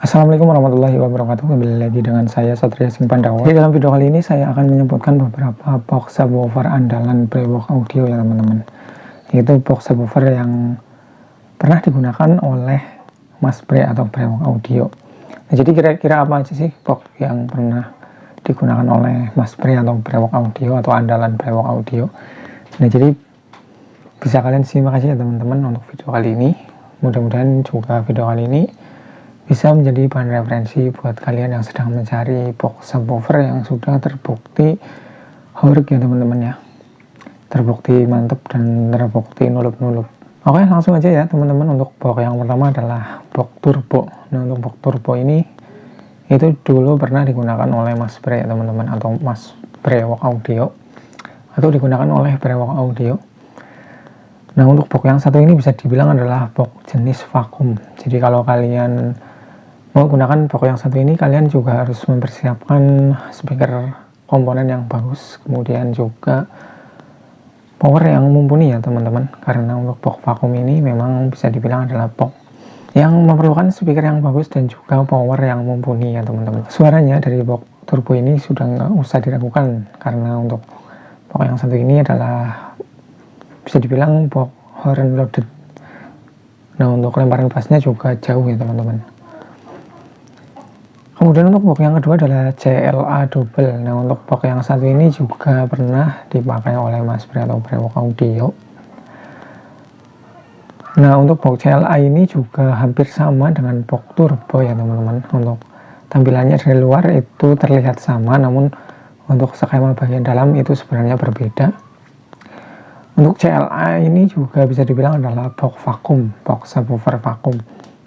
Assalamualaikum warahmatullahi wabarakatuh. Kembali lagi dengan saya Satria Sing Pandawa. Di dalam video kali ini saya akan menyebutkan beberapa box subwoofer andalan Brewook Audio ya teman-teman. Yaitu box subwoofer yang pernah digunakan oleh Mas Bre atau Brewook Audio. Nah, jadi kira-kira apa aja sih box yang pernah digunakan oleh Mas Bre atau Brewook Audio atau andalan Brewook Audio? Nah, jadi bisa kalian simak aja ya teman-teman untuk video kali ini. Mudah-mudahan juga video kali ini bisa menjadi bahan referensi buat kalian yang sedang mencari box subwoofer yang sudah terbukti horeg ya teman-teman ya, terbukti mantep dan terbukti nulup-nulup. Oke, langsung aja ya teman-teman. Untuk box yang pertama adalah box turbo. Nah, untuk box turbo ini itu dulu pernah digunakan oleh Mas Bre ya teman-teman, atau Mas Brewook Audio, atau digunakan oleh Brewook Audio. Nah, untuk box yang satu ini bisa dibilang adalah box jenis vakum. Jadi kalau kalian mau gunakan box yang satu ini, kalian juga harus mempersiapkan speaker komponen yang bagus, kemudian juga power yang mumpuni ya teman-teman. Karena untuk box vakum ini memang bisa dibilang adalah box yang memerlukan speaker yang bagus dan juga power yang mumpuni ya teman-teman. Suaranya dari box turbo ini sudah nggak usah diragukan, karena untuk box yang satu ini adalah bisa dibilang box horn loaded. Nah, untuk lemparan bassnya juga jauh ya teman-teman. Kemudian untuk box yang kedua adalah CLA double. Nah, untuk box yang satu ini juga pernah dipakai oleh Mas Bre atau Brewook Audio. Nah, untuk box CLA ini juga hampir sama dengan box turbo ya teman-teman. Untuk tampilannya dari luar itu terlihat sama, namun untuk skema bagian dalam itu sebenarnya berbeda. Untuk CLA ini juga bisa dibilang adalah box vakum, box subwoofer vakum.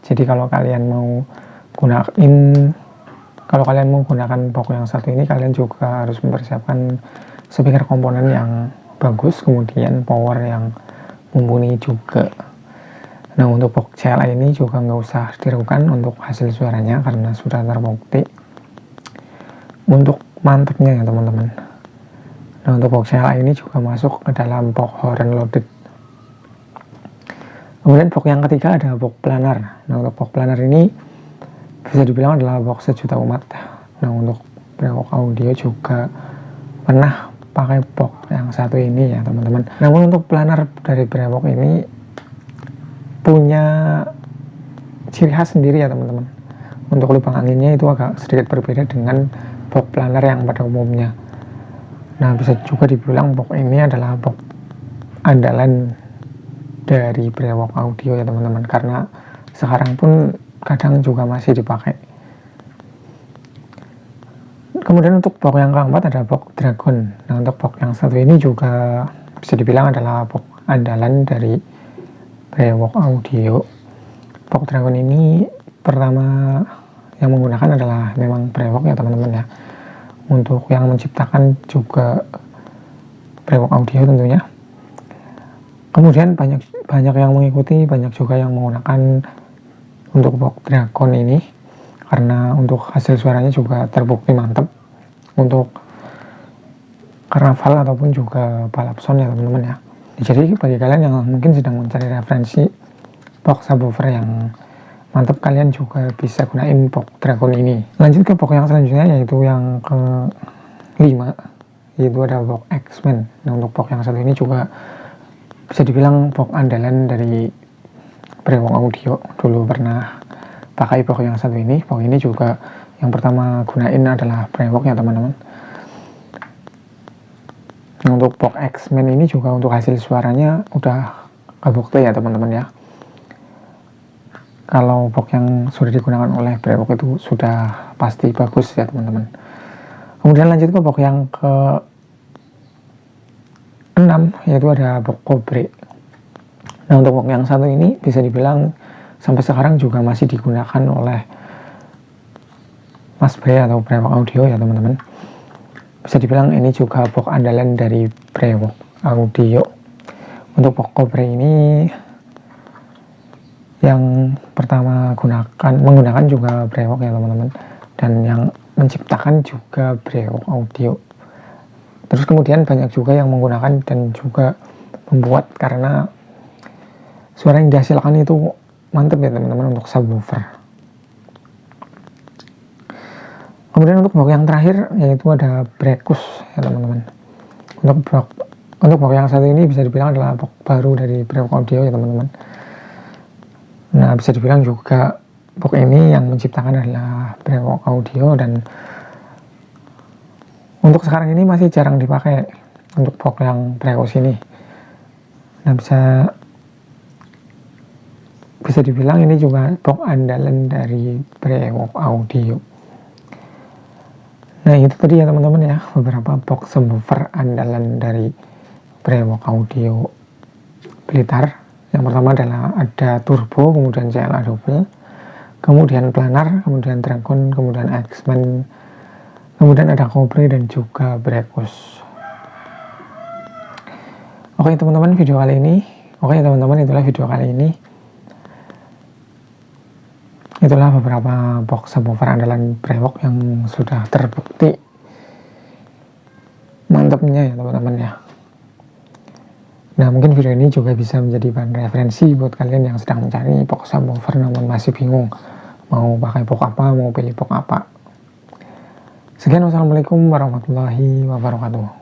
Jadi kalau kalian mau gunakan box yang satu ini, kalian juga harus mempersiapkan speaker komponen yang bagus, kemudian power yang mumpuni juga. Nah, untuk box CLA ini juga nggak usah diragukan untuk hasil suaranya karena sudah terbukti untuk mantepnya ya teman-teman. Nah, untuk box CLA ini juga masuk ke dalam box horn loaded. Kemudian box yang ketiga ada box planar. Nah, untuk box planar ini bisa dibilang adalah box sejuta umat. Nah, untuk Brewook Audio juga pernah pakai box yang satu ini ya teman-teman. Namun untuk planar dari Brewook ini punya ciri khas sendiri ya teman-teman. Untuk lubang anginnya itu agak sedikit berbeda dengan box planar yang pada umumnya. Nah, bisa juga dibilang box ini adalah box andalan dari Brewook Audio ya teman-teman, karena sekarang pun kadang juga masih dipakai. Kemudian untuk box yang keempat ada box Dragon. Nah, untuk box yang satu ini juga bisa dibilang adalah box andalan dari Brewook Audio. Box Dragon ini pertama yang menggunakan adalah memang Brewook ya teman-teman ya. Untuk yang menciptakan juga Brewook Audio tentunya. Kemudian banyak yang mengikuti, banyak juga yang menggunakan untuk box Dragon ini karena untuk hasil suaranya juga terbukti mantap untuk karnaval ataupun juga balap sound ya teman-teman ya. Jadi bagi kalian yang mungkin sedang mencari referensi box subwoofer yang mantap, kalian juga bisa gunain box Dragon ini. Lanjut ke box yang selanjutnya, yaitu yang ke-5, yaitu ada box X-Men. Nah, untuk box yang satu ini juga bisa dibilang box andalan dari Brewook Audio. Dulu pernah pakai box yang satu ini. Box ini juga yang pertama gunain adalah Brewook ya teman-teman. Nah, untuk box X-Men ini juga untuk hasil suaranya udah kebukti ya teman-teman ya. Kalau box yang sudah digunakan oleh Brewook itu sudah pasti bagus ya teman-teman. Kemudian lanjut ke box yang ke-6, yaitu ada box Cobre. Nah, untuk box yang satu ini bisa dibilang sampai sekarang juga masih digunakan oleh Mas Bre atau Brewook Audio ya teman-teman. Bisa dibilang ini juga box andalan dari Brewook Audio. Untuk box Cobre ini yang pertama menggunakan juga Brewook ya teman-teman, dan yang menciptakan juga Brewook Audio. Terus kemudian banyak juga yang menggunakan dan juga membuat karena suara yang dihasilkan itu mantap ya teman-teman untuk subwoofer. Kemudian untuk box yang terakhir yaitu ada Brekus ya teman-teman. Untuk box yang satu ini bisa dibilang adalah box baru dari Brevox Audio ya teman-teman. Nah, bisa dibilang juga box ini yang menciptakan adalah Brevox Audio, dan untuk sekarang ini masih jarang dipakai untuk box yang Brevox ini. Nah, bisa dibilang ini juga box andalan dari Brevox Audio. Nah, itu tadi ya teman-teman ya, beberapa box subwoofer andalan dari Brevox Audio Blitar. Yang pertama adalah ada turbo, kemudian CLA double, kemudian planar, kemudian dragon, kemudian X-Men, kemudian ada Cobre dan juga Brekus. Oke teman-teman, itulah video kali ini. Itulah beberapa box subwoofer andalan Brevox yang sudah terbukti mantapnya ya teman-teman ya. Nah, mungkin video ini juga bisa menjadi bahan referensi buat kalian yang sedang mencari box subwoofer namun masih bingung mau pakai box apa, mau pilih box apa. Sekian, wassalamualaikum warahmatullahi wabarakatuh.